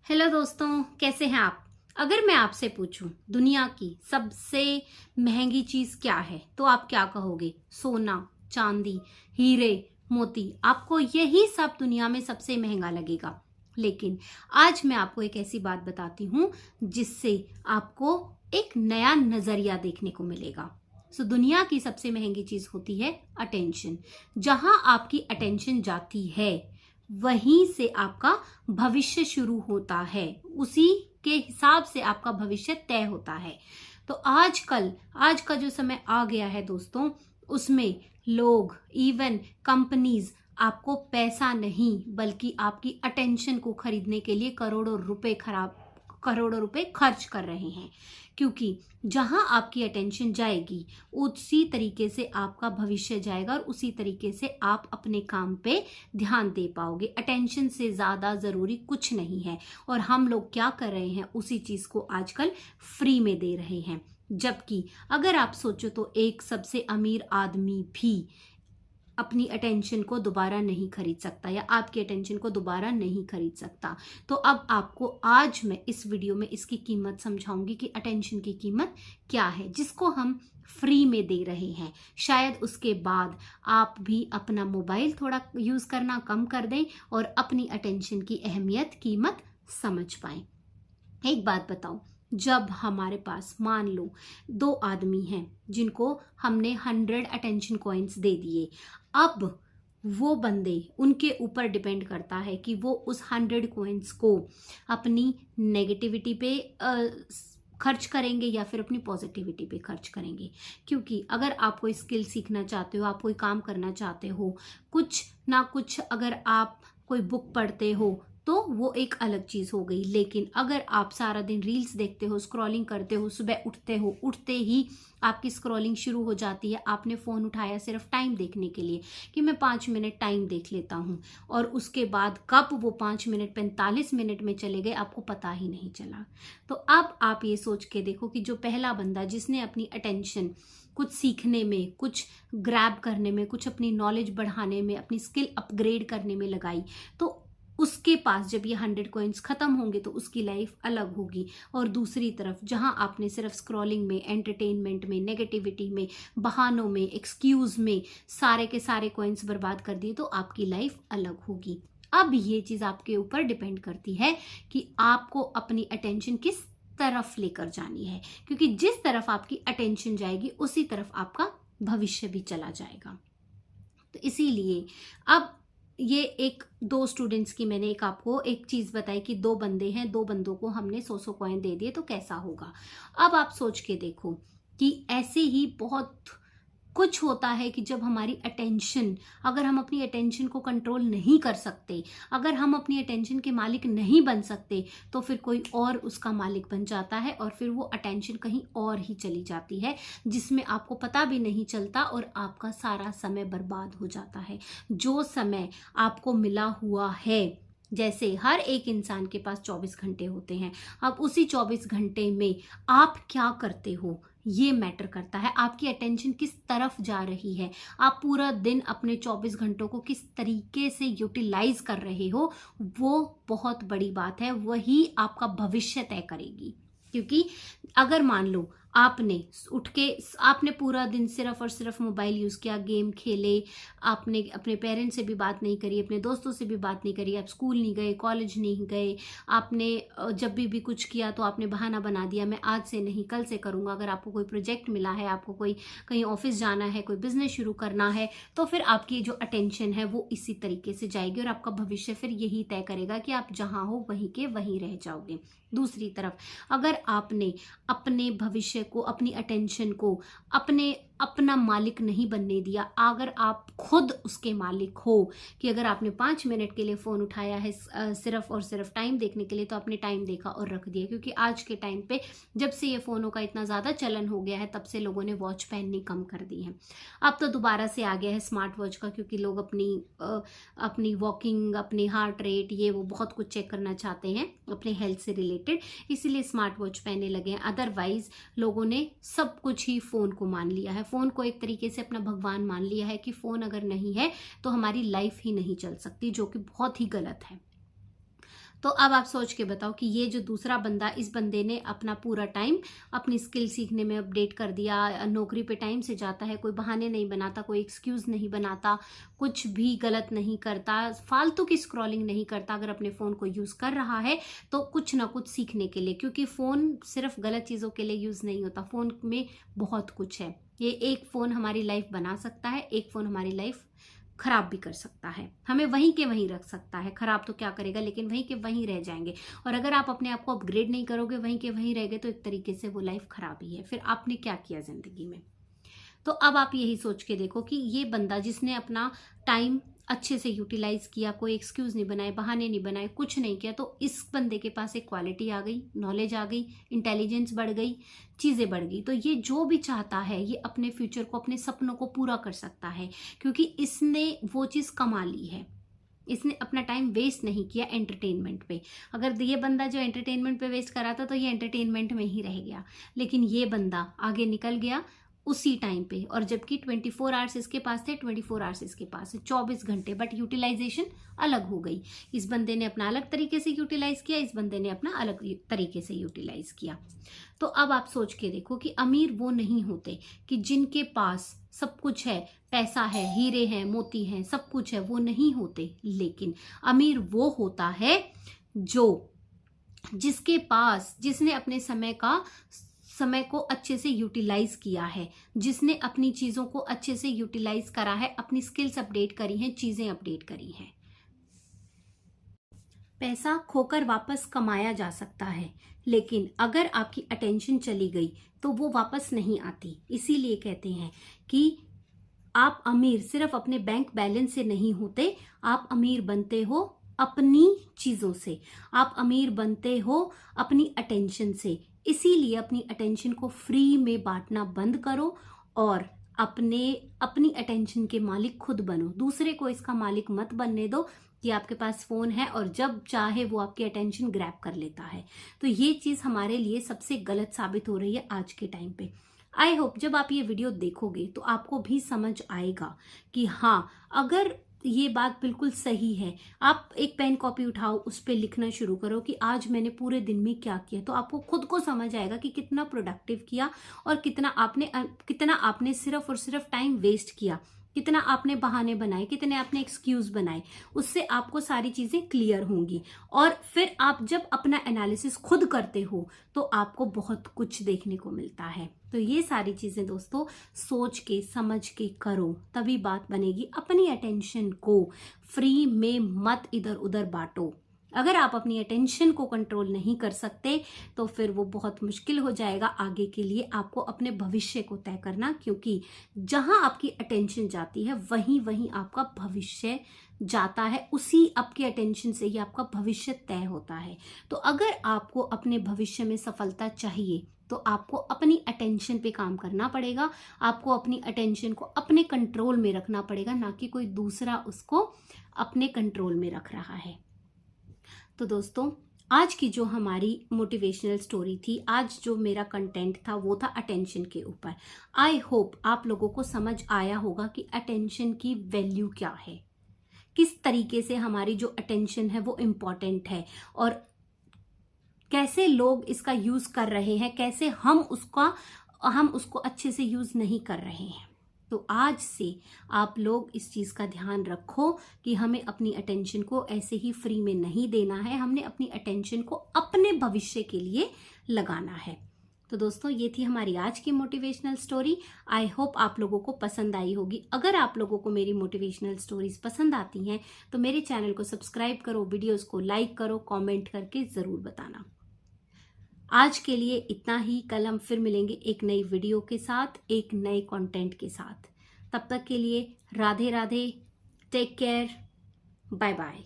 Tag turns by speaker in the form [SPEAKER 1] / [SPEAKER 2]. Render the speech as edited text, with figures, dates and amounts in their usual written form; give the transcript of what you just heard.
[SPEAKER 1] Hello दोस्तों, कैसे हैं आप। अगर मैं आपसे पूछूं दुनिया की सबसे महंगी चीज क्या है तो आप क्या कहोगे। सोना, चांदी, हीरे, मोती, आपको यही सब दुनिया में सबसे महंगा लगेगा। लेकिन आज मैं आपको एक ऐसी बात बताती हूं जिससे आपको एक नया नजरिया देखने को मिलेगा। दुनिया की सबसे महंगी चीज होती है अटेंशन। जहां आपकी अटेंशन जाती है वहीं से आपका भविष्य शुरू होता है, उसी के हिसाब से आपका भविष्य तय होता है। तो आज का जो समय आ गया है दोस्तों, उसमें लोग, इवन कंपनीज आपको पैसा नहीं बल्कि आपकी अटेंशन को खरीदने के लिए करोड़ों रुपए खर्च कर रहे हैं। क्योंकि जहां आपकी अटेंशन जाएगी उसी तरीके से आपका भविष्य जाएगा और उसी तरीके से आप अपने काम पे ध्यान दे पाओगे। अटेंशन से ज्यादा जरूरी कुछ नहीं है और हम लोग क्या कर रहे हैं, उसी चीज को आजकल फ्री में दे रहे हैं। जबकि अगर आप सोचो तो एक सबसे अमीर आदमी भी अपनी अटेंशन को दोबारा नहीं खरीद सकता या आपकी अटेंशन को दोबारा नहीं खरीद सकता। तो अब आपको आज मैं इस वीडियो में इसकी कीमत समझाऊंगी कि अटेंशन की कीमत क्या है, जिसको हम फ्री में दे रहे हैं। शायद उसके बाद आप भी अपना मोबाइल थोड़ा यूज करना कम कर दें और अपनी अटेंशन की अहमियत, कीमत समझ पाएं। एक बात बताओ, जब हमारे पास मान लो 2 आदमी हैं जिनको हमने 100 अटेंशन कॉइन्स दे दिए, अब वो बंदे, उनके ऊपर डिपेंड करता है कि वो उस 100 कॉइन्स को अपनी नेगेटिविटी पे खर्च करेंगे या फिर अपनी पॉजिटिविटी पे खर्च करेंगे। क्योंकि अगर आप कोई स्किल सीखना चाहते हो, आप कोई काम करना चाहते हो, कुछ ना कुछ अगर आप कोई बुक पढ़ते हो तो वो एक अलग चीज हो गई। लेकिन अगर आप सारा दिन रील्स देखते हो, स्क्रॉलिंग करते हो, सुबह उठते ही आपकी स्क्रॉलिंग शुरू हो जाती है, आपने फोन उठाया सिर्फ टाइम देखने के लिए कि मैं 5 मिनट टाइम देख लेता हूं, और उसके बाद कब वो 5 मिनट 45 मिनट में चले गए आपको पता ही नहीं चला। तो अब आप ये सोच के देखो कि जो पहला बंदा जिसने अपनी अटेंशन कुछ सीखने में, कुछ ग्रैब करने में, कुछ अपनी नॉलेज बढ़ाने में, अपनी स्किल अपग्रेड करने में लगाई, तो उसके पास जब ये 100 कॉइन्स खत्म होंगे तो उसकी लाइफ अलग होगी। और दूसरी तरफ जहां आपने सिर्फ स्क्रॉलिंग में, एंटरटेनमेंट में, नेगेटिविटी में, बहानों में, एक्सक्यूज में सारे के सारे कॉइन्स बर्बाद कर दिए तो आपकी लाइफ अलग होगी। अब ये चीज आपके ऊपर डिपेंड करती है कि आपको अपनी अटेंशन किस तरफ लेकर जानी है, क्योंकि जिस तरफ आपकी अटेंशन जाएगी उसी तरफ आपका भविष्य भी चला जाएगा। तो इसीलिए अब ये एक 2 स्टूडेंट्स की मैंने एक आपको एक चीज बताई कि 2 बंदे हैं, 2 बंदों को हमने 100 कॉइन दे दिए तो कैसा होगा। अब आप सोच के देखो कि ऐसे ही बहुत कुछ होता है कि जब हमारी अटेंशन, अगर हम अपनी अटेंशन को कंट्रोल नहीं कर सकते, अगर हम अपनी अटेंशन के मालिक नहीं बन सकते, तो फिर कोई और उसका मालिक बन जाता है और फिर वो अटेंशन कहीं और ही चली जाती है जिसमें आपको पता भी नहीं चलता और आपका सारा समय बर्बाद हो जाता है। जो समय आपको मिला हुआ है, जैसे हर एक इंसान के पास 24 घंटे होते हैं, अब उसी 24 घंटे में आप क्या करते हो ये मैटर करता है। आपकी अटेंशन किस तरफ जा रही है, आप पूरा दिन अपने 24 घंटों को किस तरीके से यूटिलाइज कर रहे हो, वो बहुत बड़ी बात है। वही आपका भविष्य तय करेगी। क्योंकि अगर मान लो आपने उठ के आपने पूरा दिन सिर्फ और सिर्फ मोबाइल यूज किया, गेम खेले, आपने अपने पेरेंट्स से भी बात नहीं करी, अपने दोस्तों से भी बात नहीं करी, आप स्कूल नहीं गए, कॉलेज नहीं गए, आपने जब भी कुछ किया तो आपने बहाना बना दिया मैं आज से नहीं कल से करूंगा। अगर आपको कोई प्रोजेक्ट मिला है, आपको कोई कहीं ऑफिस जाना है, कोई बिजनेस शुरू करना है, तो फिर आपकी जो अटेंशन है वो इसी तरीके से जाएगी और आपका भविष्य फिर यही तय करेगा कि आप जहां हो वहीं के वहीं रह जाओगे। दूसरी तरफ अगर आपने अपने भविष्य को, अपनी अटेंशन को अपना मालिक नहीं बनने दिया, अगर आप खुद उसके मालिक हो कि अगर आपने 5 मिनट के लिए फोन उठाया है सिर्फ और सिर्फ टाइम देखने के लिए, तो आपने टाइम देखा और रख दिया। क्योंकि आज के टाइम पे जब से ये फोनों का इतना ज्यादा चलन हो गया है तब से लोगों ने वॉच पहननी कम कर दी है। अब तो दोबारा से आ गया है स्मार्ट वॉच का, क्योंकि लोग अपनी वॉकिंग, अपनी हार्ट रेट, ये वो बहुत कुछ चेक करना चाहते हैं अपने हेल्थ से रिलेटेड, इसीलिए स्मार्ट वॉच पहनने लगे हैं। अदरवाइज लोगों ने सब कुछ ही फोन को मान लिया है, फोन को एक तरीके से अपना भगवान मान लिया है कि फोन अगर नहीं है तो हमारी लाइफ ही नहीं चल सकती, जो कि बहुत ही गलत है। तो अब आप सोच के बताओ कि ये जो दूसरा बंदा, इस बंदे ने अपना पूरा टाइम अपनी स्किल सीखने में अपडेट कर दिया, नौकरी पे टाइम से जाता है, कोई बहाने नहीं बनाता, कोई एक्सक्यूज नहीं बनाता, कुछ भी गलत नहीं करता, फालतू की स्क्रॉलिंग नहीं करता। अगर अपने फ़ोन को यूज़ कर रहा है तो कुछ ना कुछ सीखने के लिए, क्योंकि फ़ोन सिर्फ गलत चीज़ों के लिए यूज़ नहीं होता, फ़ोन में बहुत कुछ है। ये एक फ़ोन हमारी लाइफ बना सकता है, एक फ़ोन हमारी लाइफ खराब भी कर सकता है, हमें वहीं के वहीं रख सकता है। खराब तो क्या करेगा, लेकिन वहीं के वहीं रह जाएंगे। और अगर आप अपने आप को अपग्रेड नहीं करोगे, वहीं के वहीं रह गए, तो एक तरीके से वो लाइफ खराब ही है। फिर आपने क्या किया जिंदगी में? तो अब आप यही सोच के देखो कि ये बंदा जिसने अपना टाइम अच्छे से यूटिलाइज किया, कोई एक्सक्यूज नहीं बनाए, बहाने नहीं बनाए, कुछ नहीं किया, तो इस बंदे के पास एक क्वालिटी आ गई, नॉलेज आ गई, इंटेलिजेंस बढ़ गई, चीजें बढ़ गई। तो ये जो भी चाहता है, ये अपने फ्यूचर को, अपने सपनों को पूरा कर सकता है, क्योंकि इसने वो चीज कमा ली है। इसने अपना टाइम वेस्ट नहीं किया एंटरटेनमेंट पे। अगर ये बंदा जो एंटरटेनमेंट पे वेस्ट करा था, तो ये एंटरटेनमेंट में ही रह गया, लेकिन ये बंदा आगे निकल गया उसी टाइम पे। और जबकि 24 आवर्स इसके पास थे, 24 आवर्स इसके पास है, 24 घंटे, बट यूटिलाइजेशन अलग हो गई। इस बंदे ने अपना अलग तरीके से यूटिलाइज किया, इस बंदे ने अपना अलग तरीके से यूटिलाइज किया। तो अब आप सोच के देखो कि अमीर वो नहीं होते कि जिनके पास सब कुछ है, पैसा है, हीरे हैं, मोती हैं, सब कुछ है, वो नहीं होते। लेकिन अमीर वो होता है जो जिसके पास, जिसने अपने समय को अच्छे से यूटिलाइज किया है, जिसने अपनी चीजों को अच्छे से यूटिलाइज करा है, अपनी स्किल्स अपडेट करी हैं, चीजें अपडेट करी हैं। पैसा खोकर वापस कमाया जा सकता है, लेकिन अगर आपकी अटेंशन चली गई तो वो वापस नहीं आती। इसीलिए कहते हैं कि आप अमीर सिर्फ अपने बैंक बैलेंस से नहीं होते, आप अमीर बनते हो अपनी चीजों से, आप अमीर बनते हो अपनी अटेंशन से। इसीलिए अपनी अटेंशन को फ्री में बांटना बंद करो और अपनी अटेंशन के मालिक खुद बनो। दूसरे को इसका मालिक मत बनने दो कि आपके पास फोन है और जब चाहे वो आपकी अटेंशन ग्रैब कर लेता है। तो ये चीज हमारे लिए सबसे गलत साबित हो रही है आज के टाइम पे। आई होप जब आप ये वीडियो देखोगे तो आपको भी समझ आएगा कि हाँ, अगर ये बात बिल्कुल सही है। आप एक पेन कॉपी उठाओ, उस पर लिखना शुरू करो कि आज मैंने पूरे दिन में क्या किया, तो आपको खुद को समझ आएगा कि कितना प्रोडक्टिव किया और कितना आपने सिर्फ और सिर्फ टाइम वेस्ट किया, कितना आपने बहाने बनाए, कितने आपने एक्सक्यूज बनाए। उससे आपको सारी चीजें क्लियर होंगी और फिर आप जब अपना एनालिसिस खुद करते हो तो आपको बहुत कुछ देखने को मिलता है। तो ये सारी चीजें दोस्तों सोच के समझ के करो, तभी बात बनेगी। अपनी अटेंशन को फ्री में मत इधर उधर बांटो। अगर आप अपनी अटेंशन को कंट्रोल नहीं कर सकते तो फिर वो बहुत मुश्किल हो जाएगा आगे के लिए आपको अपने भविष्य को तय करना, क्योंकि जहां आपकी अटेंशन जाती है वहीं वहीं आपका भविष्य जाता है। उसी आपके अटेंशन से ही आपका भविष्य तय होता है। तो अगर आपको अपने भविष्य में सफलता चाहिए तो आपको अपनी अटेंशन पे काम करना पड़ेगा। आपको अपनी अटेंशन को अपने कंट्रोल में रखना पड़ेगा, ना कि कोई दूसरा उसको अपने कंट्रोल में रख रहा है। तो दोस्तों, आज की जो हमारी मोटिवेशनल स्टोरी थी, आज जो मेरा कंटेंट था वो था अटेंशन के ऊपर। आई होप आप लोगों को समझ आया होगा कि अटेंशन की वैल्यू क्या है, किस तरीके से हमारी जो अटेंशन है वो इम्पॉर्टेंट है और कैसे लोग इसका यूज कर रहे हैं, कैसे हम उसको अच्छे से यूज नहीं कर रहे हैं। तो आज से आप लोग इस चीज का ध्यान रखो कि हमें अपनी अटेंशन को ऐसे ही फ्री में नहीं देना है, हमने अपनी अटेंशन को अपने भविष्य के लिए लगाना है। तो दोस्तों, ये थी हमारी आज की मोटिवेशनल स्टोरी। आई होप आप लोगों को पसंद आई होगी। अगर आप लोगों को मेरी मोटिवेशनल स्टोरीज पसंद आती हैं तो मेरे चैनल को सब्सक्राइब करो, वीडियोस को लाइक करो, कमेंट करके जरूर बताना। आज के लिए इतना ही। कल हम फिर मिलेंगे एक नई वीडियो के साथ, एक नए कंटेंट के साथ। तब तक के लिए Radhe Radhe, take care, bye bye.